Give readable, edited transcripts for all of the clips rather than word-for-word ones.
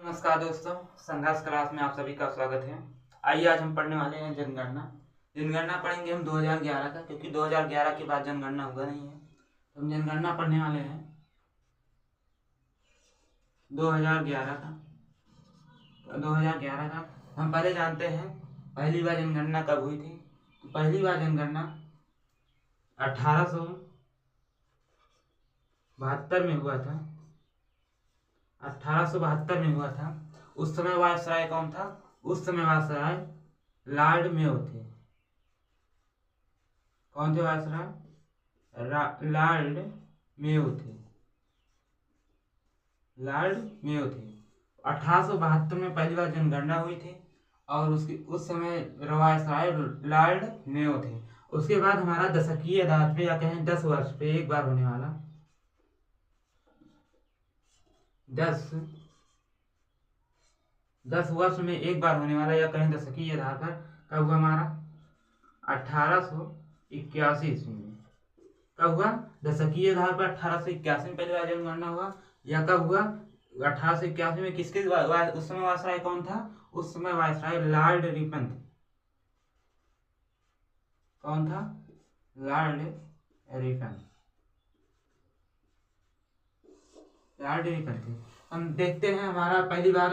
नमस्कार दोस्तों, संघर्ष क्लास में आप सभी का स्वागत है। आइए आज हम पढ़ने वाले हैं जनगणना। जनगणना पढ़ेंगे हम 2011 का, क्योंकि 2011 के बाद जनगणना हुआ नहीं है, तो हम जनगणना पढ़ने वाले हैं 2011 का। 2011 का हम पहले जानते हैं पहली बार जनगणना कब हुई थी। तो पहली बार जनगणना 1872 में हुआ था। 1872 में हुआ था। उस समय वायसराय कौन था? उस समय वायसराय लॉर्ड मेयो थे। कौन थे वायसराय? लॉर्ड मेयो थे। लॉर्ड मेयो थे। 1872 में पहली बार जनगणना हुई थी और उस समय वायसराय लॉर्ड मेयो थे। उसके बाद हमारा दशकीय आधार पे या कहें 10 वर्ष पे एक बार होने वाला 10 वर्ष में एक बार होने वाला या कहें दशकीय आधार पर कब हुआ हमारा? 1881 ईस्वी में। कब हुआ? दशकीय आधार पर 1881 में पहली बार जनगणना हुआ। या कब हुआ? 1881 में। किसके उस समय वायसराय कौन था? उस समय वायसराय लॉर्ड रिपन थे। कौन था? Lord Ripon. लॉर्ड रिपन थे। हम देखते हैं हमारा पहली बार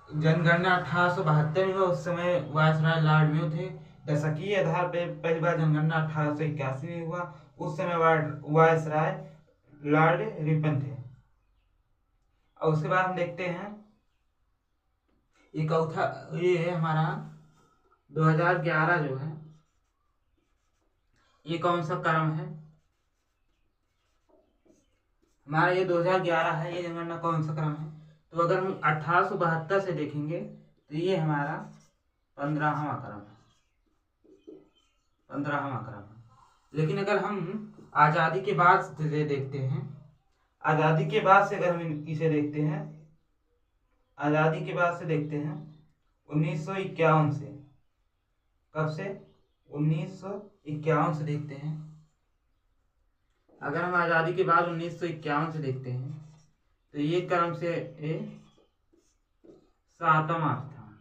जनगणना 1872 में हुआ। उस समय वायसराय लॉर्ड मेयो थे। दशकीय आधार पर पहली बार जनगणना 1881 में हुआ। उस समय वायसराय लॉर्ड रिपन थे। और उसके बाद हम देखते हैं ये है हमारा 2011 जो है, ये कौन सा क्रम है हमारा? ये 2011 है। ये जनगणना कौन सा क्रम है? तो अगर हम 1872 से देखेंगे तो ये हमारा 15वां क्रम है। 15वां क्रम है। लेकिन अगर हम आज़ादी के बाद से देखते हैं, आज़ादी के बाद से अगर हम इसे देखते हैं, आज़ादी के बाद से देखते हैं 1951 से। कब से? 1951 से देखते हैं। अगर हम आज़ादी के बाद 1951 से देखते हैं तो ये क्रम से 7वां स्थान।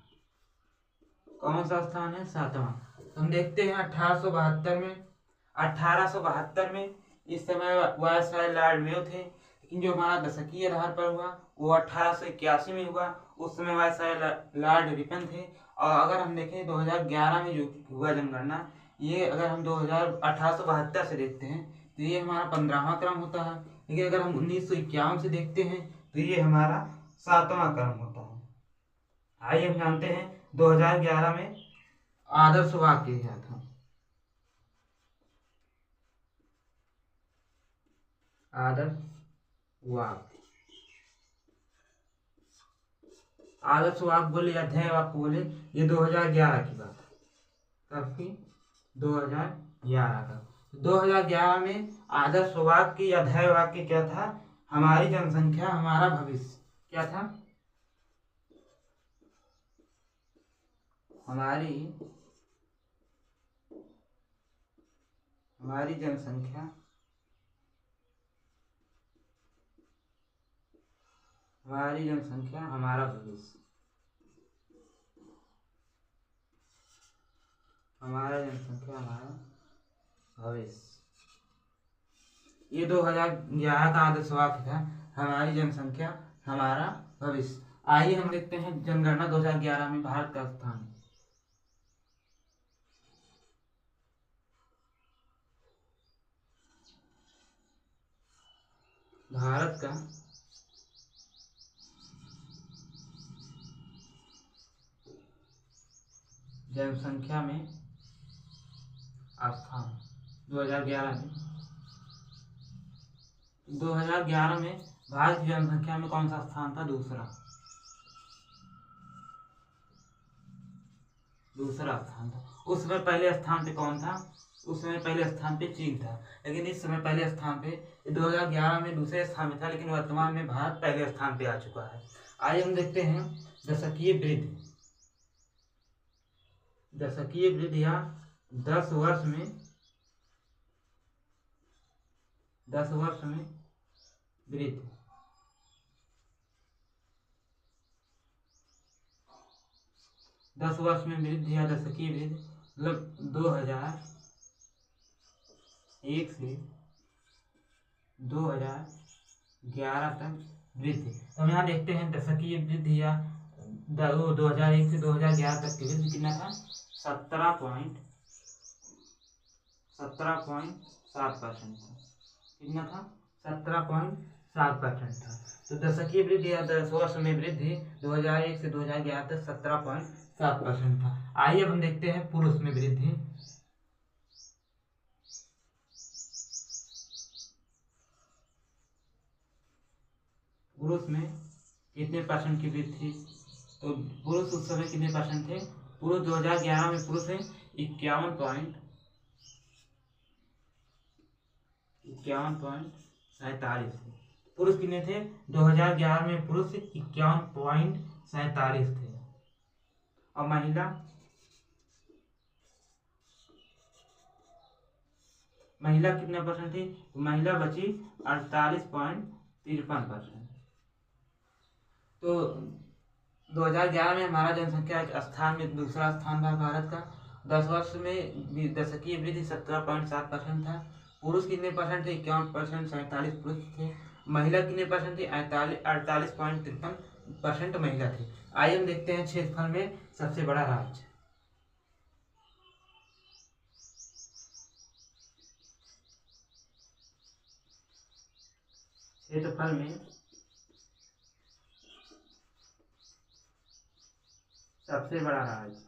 कौन सा स्थान है? 7वां। तो हम देखते हैं 1872 में इस समय वायसराय लॉर्ड मेयो थे। लेकिन जो हमारा दशकीय आधार पर हुआ वो 1881 में हुआ। उस समय वायसराय लॉर्ड रिपन थे। और अगर हम देखें 2011 में जो हुआ जनगणना, ये अगर हम 1872 से देखते हैं तो ये हमारा 15वां क्रम होता है। लेकिन अगर हम 1951 से देखते हैं तो ये हमारा 7वां क्रम होता है। आइए हम जानते हैं 2011 में आदर्श वाक्य क्या था। आदर्श वाक्य, आदर्श वाक्य बोले या ध्येय वाक्य बोले, ये 2011 की बात है। कब की? 2011 का। 2011 में आदर्श वाक्य या ध्येय वाक्य क्या था? हमारी जनसंख्या हमारा भविष्य। क्या था? हमारी जनसंख्या हमारा भविष्य। हमारा जनसंख्या हमारा भविष्य। ये 2011 का आदर्श वाक्य था, हमारी जनसंख्या हमारा भविष्य। आइए हम देखते हैं जनगणना 2011 में भारत का स्थान। भारत का जनसंख्या में स्थान 2011 में। 2011 में भारत की जनसंख्या में कौन सा स्थान था? दूसरा स्थान था। उस समय पहले स्थान पे कौन था? उस समय पहले स्थान पे चीन था। लेकिन इस समय पहले स्थान पे 2011 में दूसरे स्थान पे था, लेकिन वर्तमान में भारत पहले स्थान पे आ चुका है। आइए हम देखते हैं दशकीय वृद्धि। दशकीय वृद्धि या 10 वर्ष में वृद्धि। 10 वर्ष में वृद्धि या दशकीय वृद्धि मतलब 2001 से 2011 तक वृद्धि। तो हम यहाँ देखते हैं दशकीय वृद्धि या 2001 से 2011 तक की वृद्धि कितना था, 17.7% था। कितना था, 17.7% था। तो दशकीय वृद्धि या 10 वर्ष में वृद्धि 2001 से 2011 तक 17.7% था। आइए अब हम देखते हैं पुरुष में वृद्धि। पुरुष में कितने परसेंट की वृद्धि थी, तो पुरुष उस समय कितने परसेंट थे, पुरुष 2011 में पुरुष है 51.47 थे। पुरुष कितने थे 2011 में, पुरुष 51.47 थे। और महिला कितना परसेंट थी, महिला बची 48.53%। तो 2011 में हमारा जनसंख्या स्थान में दूसरा स्थान था भारत का। 10 वर्ष में दशकीय वृद्धि 17.7% था। पुरुष कितने परसेंट थे, 51.47 पुरुष थे। महिला कितने परसेंट थी, 48.53% महिला थी। आइए हम देखते हैं क्षेत्रफल में सबसे बड़ा राज्य। क्षेत्रफल में सबसे बड़ा राज्य,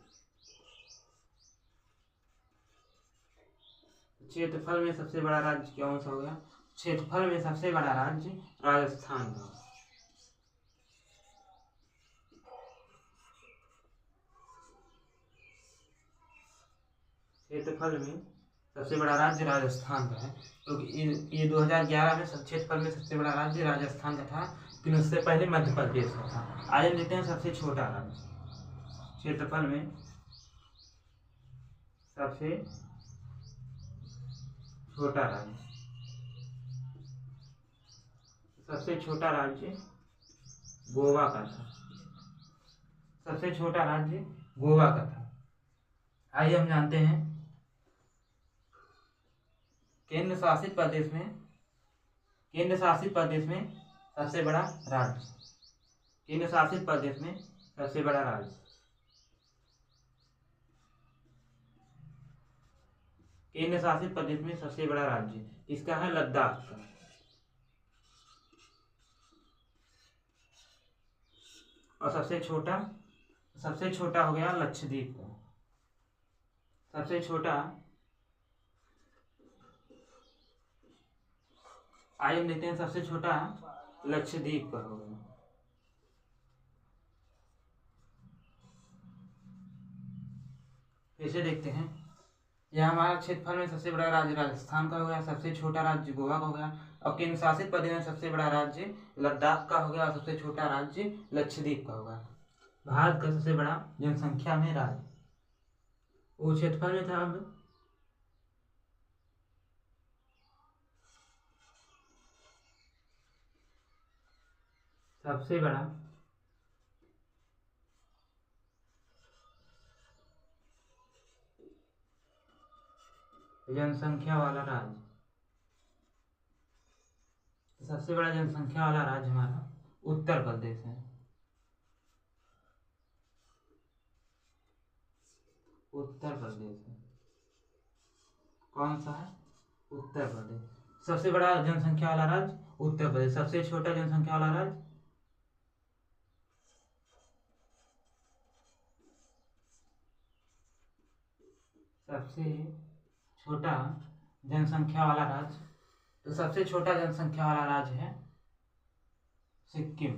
क्षेत्रफल में सबसे बड़ा राज्य कौन सा हो गया, क्षेत्रफल में सबसे बड़ा राज्य राजस्थान था। क्षेत्रफल में सबसे बड़ा राज्य राजस्थान का है, क्योंकि तो ये 2011 में क्षेत्रफल में सबसे बड़ा राज्य राजस्थान का था, लेकिन उससे पहले मध्य प्रदेश का था। आज हम देखते हैं सबसे छोटा राज्य। क्षेत्रफल में सबसे छोटा राज्य, सबसे छोटा राज्य गोवा का था। सबसे छोटा राज्य गोवा का था। आइए हम जानते हैं केंद्र शासित प्रदेश में सबसे बड़ा राज्य, केंद्र शासित प्रदेश में सबसे बड़ा राज्य, केंद्र शासित प्रदेश में सबसे बड़ा राज्य इसका है लद्दाख का। और सबसे छोटा हो गया लक्षद्वीप का। सबसे छोटा, आइए हम देखते हैं सबसे छोटा लक्षद्वीप का हो गया। फिर से देखते हैं, यह हमारा क्षेत्रफल में सबसे बड़ा राज्य राजस्थान का हो गया, सबसे छोटा राज्य गोवा का हो गया, और केंद्र शासित प्रदेश में सबसे बड़ा राज्य लद्दाख का हो गया, और सबसे छोटा राज्य लक्षद्वीप का होगा। भारत का सबसे बड़ा जनसंख्या में राज्य वो क्षेत्रफल में था। अब सबसे बड़ा जनसंख्या वाला राज्य, सबसे बड़ा जनसंख्या वाला राज्य हमारा उत्तर प्रदेश है। उत्तर प्रदेश है, कौन सा है, उत्तर प्रदेश। सबसे बड़ा जनसंख्या वाला राज्य उत्तर प्रदेश, सबसे छोटा जनसंख्या वाला राज्य सबसे छोटा जनसंख्या वाला राज्य, तो सबसे छोटा जनसंख्या वाला राज्य है सिक्किम।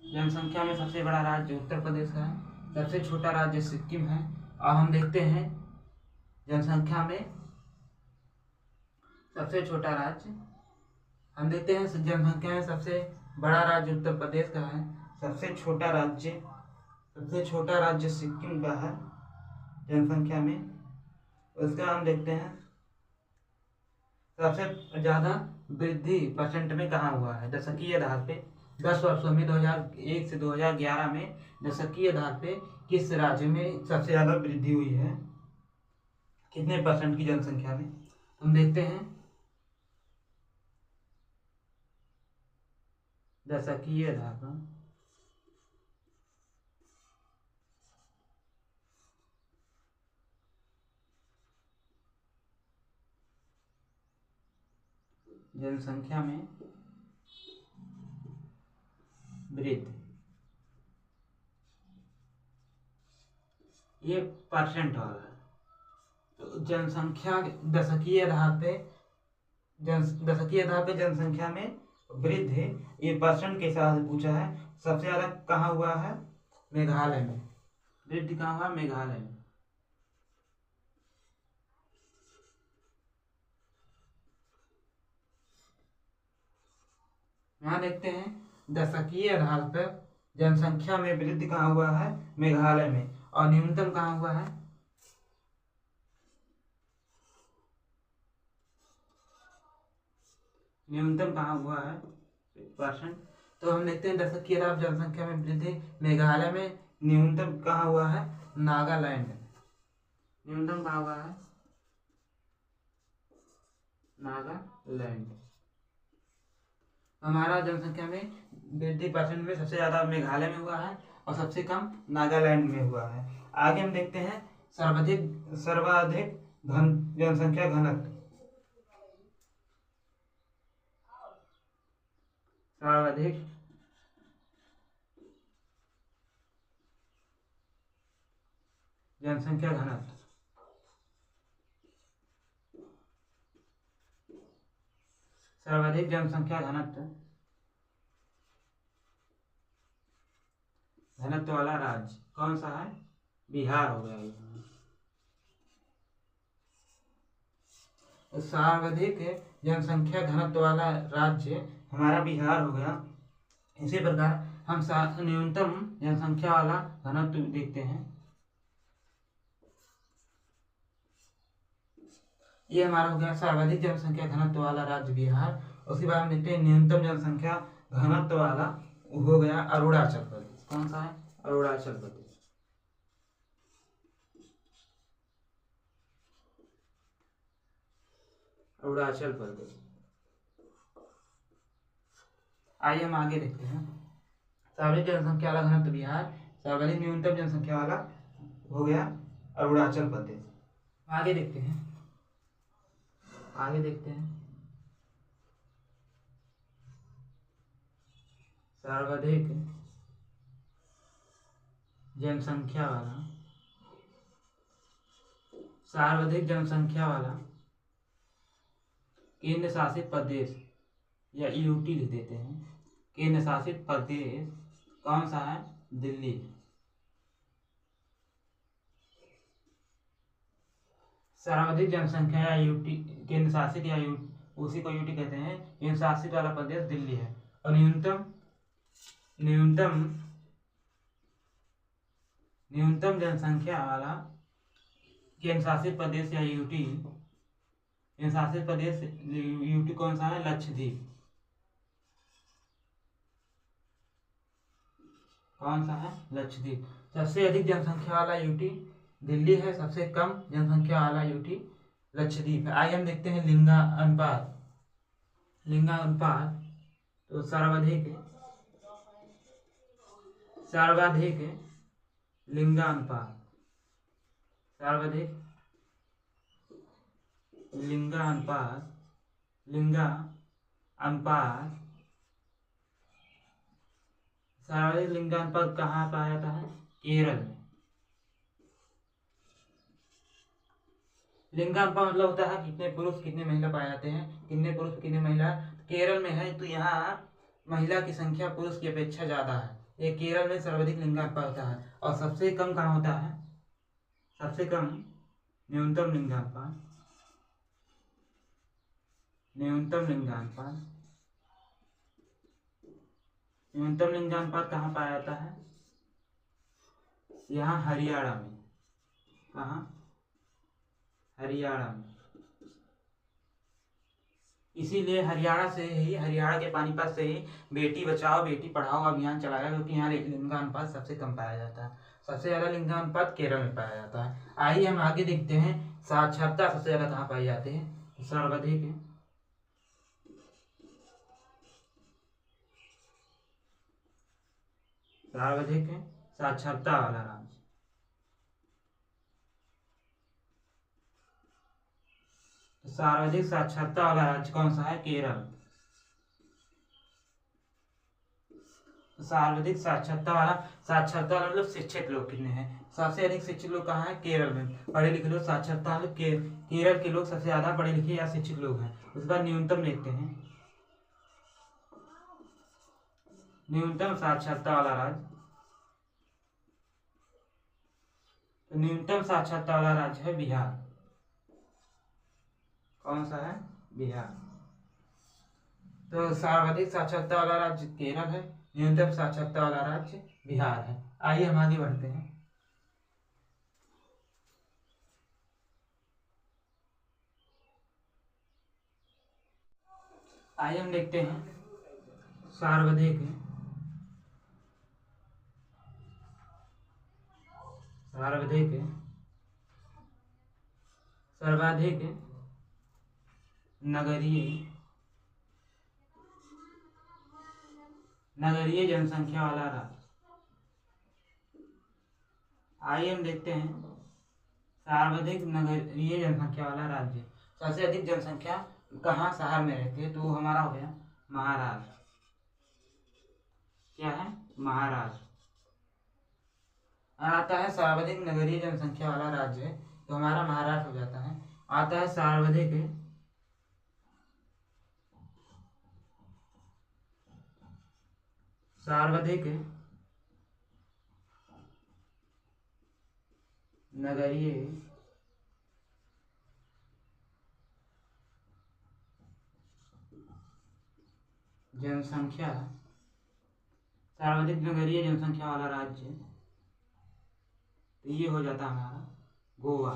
जनसंख्या में सबसे बड़ा राज्य उत्तर प्रदेश का है, सबसे छोटा राज्य सिक्किम है। और हम देखते हैं जनसंख्या में सबसे छोटा राज्य, हम देखते हैं जनसंख्या में सबसे बड़ा राज्य उत्तर प्रदेश का है, सबसे छोटा राज्य सिक्किम का है जनसंख्या में। उसका हम देखते हैं सबसे ज्यादा वृद्धि परसेंट में कहाँ हुआ है? दशकीय आधार पे 10 वर्षों में 2001 से 2011 में दशकीय आधार पे किस राज्य में सबसे ज्यादा वृद्धि हुई है? कितने परसेंट की जनसंख्या में? हम देखते हैं दशकीय आधार पर जनसंख्या में वृद्धि, ये परसेंट वाला है। तो जनसंख्या दशकीय आधार पे दशकीय आधार पे जनसंख्या में वृद्धि, ये परसेंट के साथ पूछा है। सबसे ज्यादा कहाँ हुआ है? मेघालय में। वृद्धि कहाँ हुआ? मेघालय में। यहाँ देखते हैं दशकीय आधार पर जनसंख्या में वृद्धि कहाँ हुआ है? मेघालय में। और न्यूनतम कहाँ हुआ है? न्यूनतम कहाँ हुआ है? परसेंट। तो हम देखते हैं दशकीय आधार जनसंख्या में वृद्धि मेघालय में। न्यूनतम कहाँ हुआ है? नागालैंड। न्यूनतम कहाँ हुआ है? नागालैंड। हमारा जनसंख्या में वृद्धि परसेंट में सबसे ज्यादा मेघालय में हुआ है और सबसे कम नागालैंड में हुआ है। आगे हम देखते हैं सर्वाधिक जनसंख्या घनत्व। सर्वाधिक जनसंख्या घनत्व। सर्वाधिक जनसंख्या घनत्व वाला राज्य कौन सा है? बिहार हो गया ये। सर्वाधिक जनसंख्या घनत्व वाला राज्य हमारा बिहार हो गया। इसी प्रकार हम न्यूनतम जनसंख्या वाला घनत्व देखते हैं। ये हमारा हो गया सर्वाधिक जनसंख्या घनत्व वाला राज्य बिहार। उसके बाद हम देखते हैं न्यूनतम जनसंख्या घनत्व वाला हो गया अरुणाचल प्रदेश। कौन सा है? अरुणाचल प्रदेश। अरुणाचल प्रदेश। आइए हम आगे देखते हैं। सर्वाधिक जनसंख्या वाला घनत्व बिहार, सर्वाधिक न्यूनतम जनसंख्या वाला हो गया अरुणाचल प्रदेश। आगे देखते हैं। सर्वाधिक जनसंख्या वाला केंद्र शासित प्रदेश या यूटी लिख देते हैं। केंद्र शासित प्रदेश कौन सा है? दिल्ली। सर्वाधिक जनसंख्या या यूटी केंद्र शासित या उसी को यूटी कहते हैं। केंद्र शासित वाला प्रदेश दिल्ली है। और न्यूनतम जनसंख्या वाला केंद्र शासित प्रदेश या यूटी, केंद्र शासित प्रदेश यूटी कौन सा है? लक्षद्वीप। कौन सा है? लक्षद्वीप। सबसे अधिक जनसंख्या वाला यूटी दिल्ली है, सबसे कम जनसंख्या वाला यूटी लक्षद्वीप है। आइए हम देखते हैं लिंगानुपात। तो सर्वाधिक लिंगानुपात सर्वाधिक लिंगानुपात कहाँ पाया जाता है? केरल में। लिंगानुपात मतलब होता है कितने पुरुष कितने महिला पाए जाते हैं, कितने पुरुष कितने महिला। केरल में है तो यहाँ महिला की संख्या पुरुष की अपेक्षा ज्यादा है। ये केरल में सर्वाधिक लिंगानुपात होता है। और सबसे कम कहाँ होता है? सबसे कम न्यूनतम लिंगानुपात कहाँ पाया जाता है? यहाँ हरियाणा में। कहाँ? हरियाणा में। इसीलिए हरियाणा के पानीपत से ही बेटी बचाओ बेटी पढ़ाओ अभियान चलाया, क्योंकि यहाँ लिंगानुपात सबसे कम पाया जाता है। सबसे ज़्यादा लिंगानुपात केरल में पाया जाता है। आइए हम आगे देखते हैं साक्षरता सबसे ज़्यादा कहाँ पाई जाती है। सर्वाधिक साक्षरता वाला राज्य, सर्वाधिक साक्षरता वाला राज्य कौन सा है? केरल। सर्वाधिक साक्षरता मतलब शिक्षित लोग कितने हैं? सबसे अधिक शिक्षित लोग कहाँ है? केरल में। पढ़े लिखे लोग साक्षरता मतलब केरल के लोग सबसे ज्यादा पढ़े लिखे या शिक्षित लोग हैं। उसके बाद न्यूनतम देखते हैं, न्यूनतम साक्षरता वाला राज्य, तो न्यूनतम साक्षरता वाला राज्य है बिहार। कौन सा है? बिहार। तो सर्वाधिक साक्षरता वाला राज्य केरल है, न्यूनतम साक्षरता वाला राज्य बिहार है। आइए हम आगे बढ़ते हैं। आइए हम देखते हैं सर्वाधिक सर्वाधिक नगरीय जनसंख्या वाला राज्य। आइए हम देखते हैं सर्वाधिक नगरीय जनसंख्या वाला राज्य। सबसे अधिक जनसंख्या कहाँ शहर में रहती है? तो वो हमारा हो गया महाराष्ट्र। क्या है? महाराष्ट्र। आता है सर्वाधिक नगरीय जनसंख्या वाला राज्य है तो हमारा महाराष्ट्र हो जाता है। आता है सर्वाधिक नगरीय जनसंख्या, सर्वाधिक नगरीय जनसंख्या वाला राज्य तो ये हो जाता है हमारा गोवा।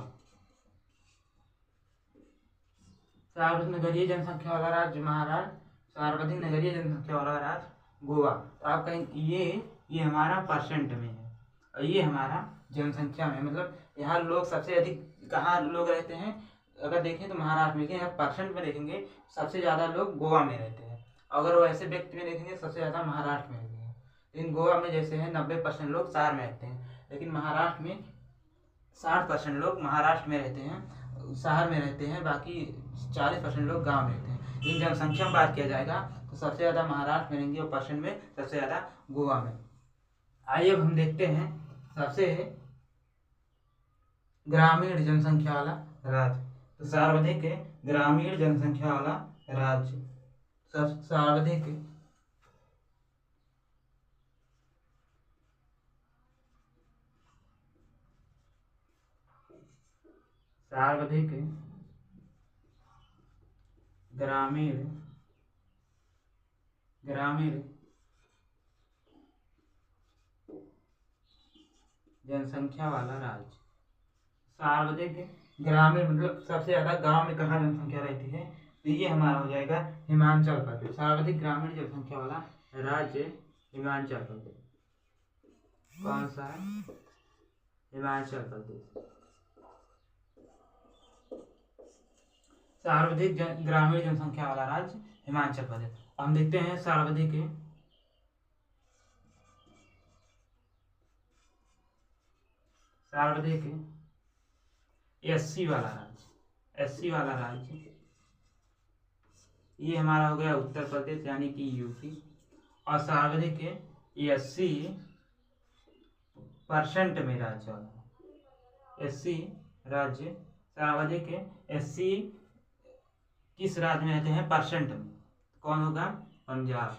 सर्वाधिक नगरीय जनसंख्या वाला राज्य महाराष्ट्र, सर्वाधिक नगरीय जनसंख्या वाला राज्य गोवा। तो आप कहें ये हमारा परसेंट में है और ये हमारा जनसंख्या में, मतलब यहाँ लोग सबसे अधिक कहाँ लोग रहते हैं अगर देखें तो महाराष्ट्र में, लेकिन परसेंट में देखेंगे सबसे ज़्यादा लोग गोवा में रहते हैं। अगर वैसे व्यक्ति में देखेंगे सबसे ज़्यादा महाराष्ट्र में रहते हैं। लेकिन गोवा में जैसे है 90% लोग शहर में रहते हैं, लेकिन महाराष्ट्र में 60% लोग महाराष्ट्र में रहते हैं, शहर में रहते हैं, बाकी 40% लोग गांव में रहते हैं। इन जनसंख्या में बात किया जाएगा तो सबसे ज़्यादा महाराष्ट्र में रहेंगे और परसेंट में सबसे ज़्यादा गोवा में। आइए अब हम देखते हैं सबसे ग्रामीण जनसंख्या वाला राज्य। तो सर्वाधिक ग्रामीण जनसंख्या वाला राज्य, सर्वाधिक ग्रामीण जनसंख्या वाला राज्य। सर्वाधिक ग्रामीण मतलब सबसे ज्यादा गांव में कहाँ जनसंख्या रहती है? तो ये हमारा हो जाएगा हिमाचल प्रदेश। सर्वाधिक ग्रामीण जनसंख्या वाला राज्य हिमाचल प्रदेश। कौन सा है? हिमाचल प्रदेश। सर्वाधिक ग्रामीण जनसंख्या वाला राज्य हिमाचल प्रदेश। हम देखते हैं सर्वाधिक एससी वाला राज्य, ये हमारा हो गया उत्तर प्रदेश यानी कि यूपी। और सर्वाधिक एससी परसेंट में राज्य वाला, एससी राज्य, सर्वाधिक एससी किस राज्य में रहते हैं? परसेंट में। कौन होगा? पंजाब।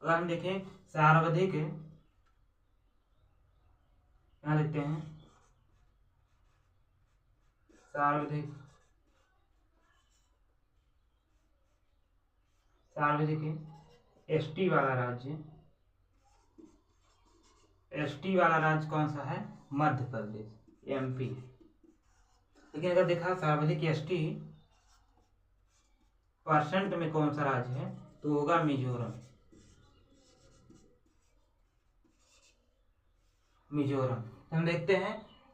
अगर हम देखें सर्वाधिक, क्या देखते हैं? सर्वाधिक एसटी वाला राज्य कौन सा है? मध्य प्रदेश, एमपी। लेकिन अगर देखा सर्वाधिक एसटी परसेंट में कौन सा राज्य है तो होगा मिजोरम। तो हम देखते हैं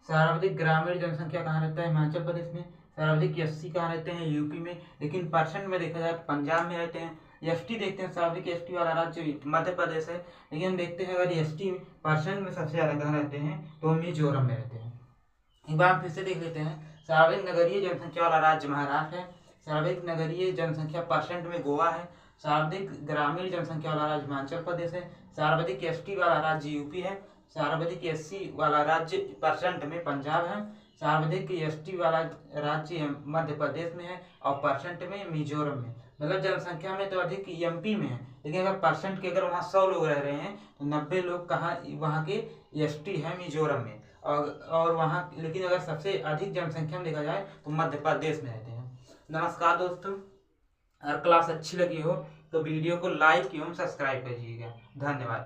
सर्वाधिक ग्रामीण जनसंख्या कहाँ रहता है, हिमाचल प्रदेश में। सर्वाधिक एससी कहाँ रहते हैं, यूपी में। लेकिन परसेंट में देखा जाए तो पंजाब में रहते हैं। एसटी देखते हैं, सर्वाधिक एसटी वाला राज्य मध्य प्रदेश है। लेकिन हम देखते हैं अगर एसटी परसेंट में सबसे ज्यादा कहाँ रहते हैं तो मिजोरम में रहते हैं। एक बार फिर से देख लेते हैं। सर्वाधिक नगरीय जनसंख्या वाला राज्य महाराष्ट्र है। सर्वाधिक नगरीय जनसंख्या परसेंट में गोवा है। सर्वाधिक ग्रामीण जनसंख्या वाला राज्य हिमाचल प्रदेश है। सर्वाधिक एसटी वाला राज्य यूपी है। सर्वाधिक एससी वाला राज्य परसेंट में पंजाब है। सर्वाधिक एसटी वाला राज्य मध्य प्रदेश में है और परसेंट में मिजोरम में। मतलब जनसंख्या में तो अधिक एमपी में है, लेकिन अगर परसेंट के अगर वहाँ 100 लोग रह रहे हैं तो 90 लोग कहाँ वहाँ के एसटी है मिजोरम में। और वहाँ लेकिन अगर सबसे अधिक जनसंख्या में देखा जाए तो मध्य प्रदेश में रहते हैं। नमस्कार दोस्तों, अगर क्लास अच्छी लगी हो तो वीडियो को लाइक एवं सब्सक्राइब कीजिएगा। धन्यवाद।